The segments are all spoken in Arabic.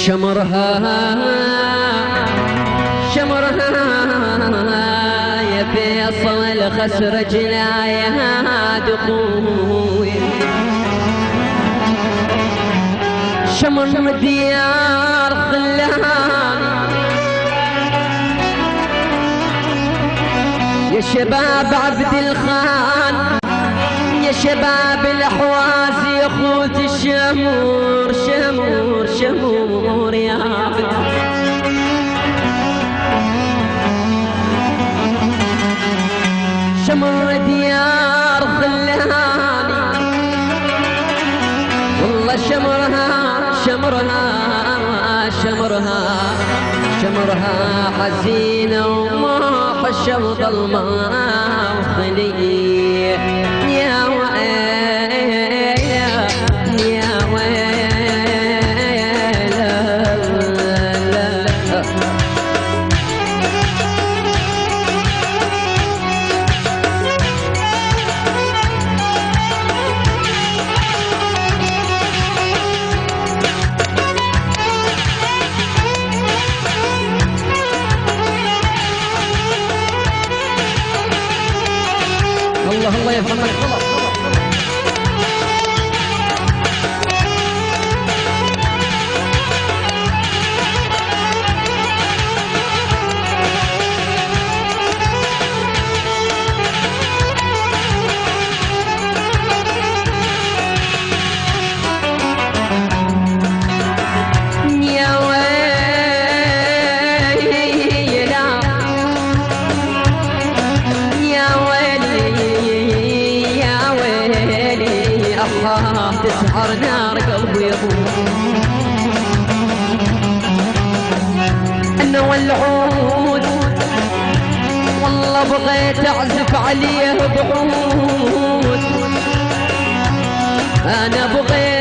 شمرها يا فيصل خسر جنايها دخول شمر ديار خلاني يا شباب عبد الخان يا شباب الحواز يا خوت الشمور شمور شمور يا عبد شمر ديار خلاني والله شمرها حزينة وما حشم ظلمة وخليه يا ويل يا ويل الله يرحمك خلاص تسحر نار قلبي يضوء انا والعود والله بغيت اعزف عليه بعود انا بغيت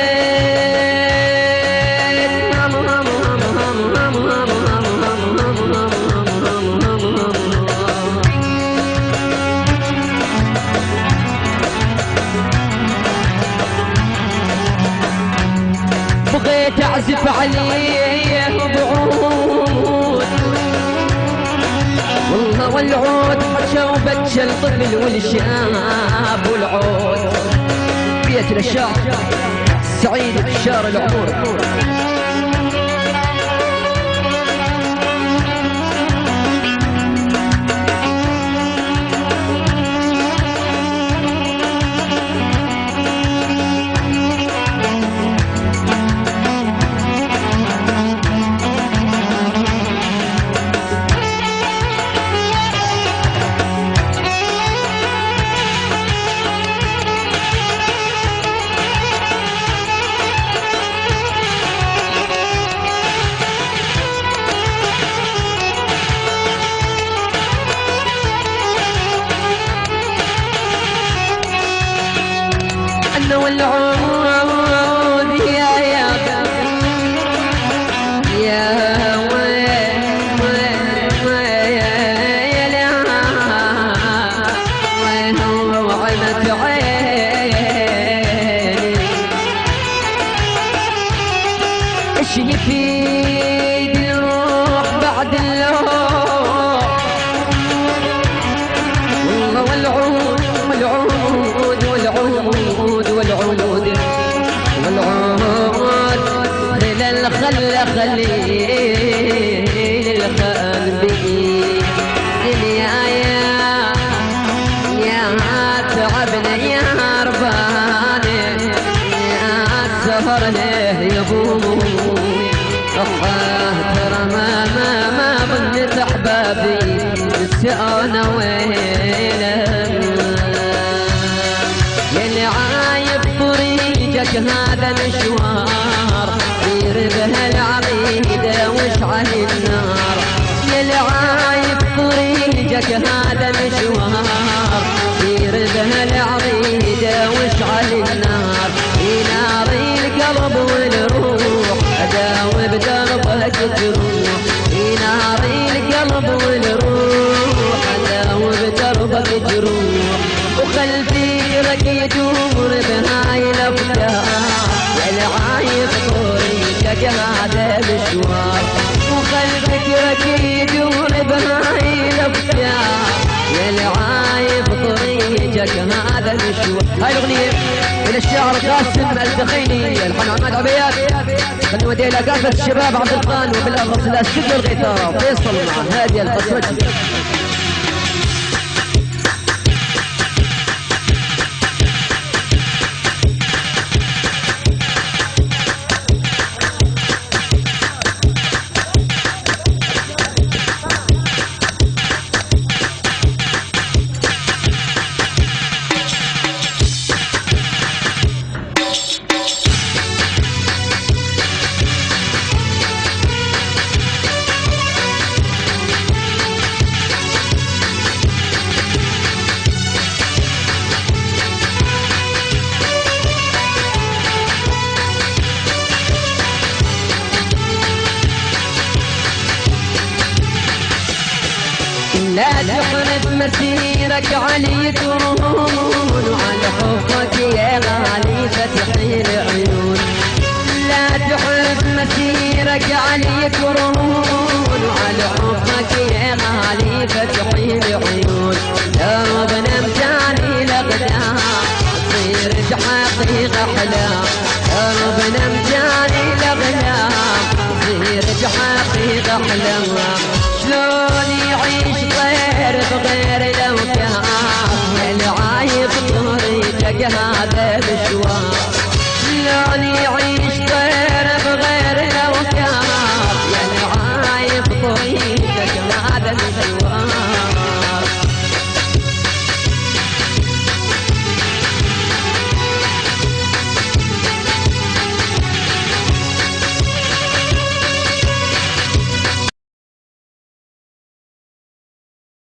بغيت اعزف عليه بعود والله والعود شوبت الطفل والشاب والعود بيت الشاعر سعيد بشار العمور والعود يا وين وعمت عيني ايش يفيد الروح بعد اللوح والله والعود خليل الخلبي يا تعبنا يا رباني يا سهرنا يا ابوي ترى ما ظنت احبابي نسينا ويلا يا اللي عايب طريقك هذا مشوار سير بها العقيدة واشعل النار يا اللي عايب طريقك هذا مشوار سير بها العقيدة واشعل النار نار القلب والروح اداوي بدربك تروح نار القلب والروح اداوي بدربك تروح وخلفي يدور بهاي الافكار يا اللي عايب طريقك طريقك هذا مشوار، وخل فكرك يدور بهاي الافكار، يا العايب طريقك هذا مشوار. هاي الاغنيه الى الشاعر قاسم الدخيني، الحان عماد عبيات، خلنا ودي الى كافه الشباب عبد الخان، وبالاخص الاستوديو الغيطان فيصل مع هادي القسوجي. لا تحرف مسيرك علي ترون، وعلى حبك يا غالي فتحي العيون. لا تحرف مسيرك علي ترون، وعلى حبك يا غالي فتحي العيون. دربنا مجاني الاقدام تصير حقيقة احلام، دربنا مجاني الاقدام تصير حقيقة احلام. شلون يعيش طير بغير الاوكام، العايب طريقك هذا مشوار، شلون يعيش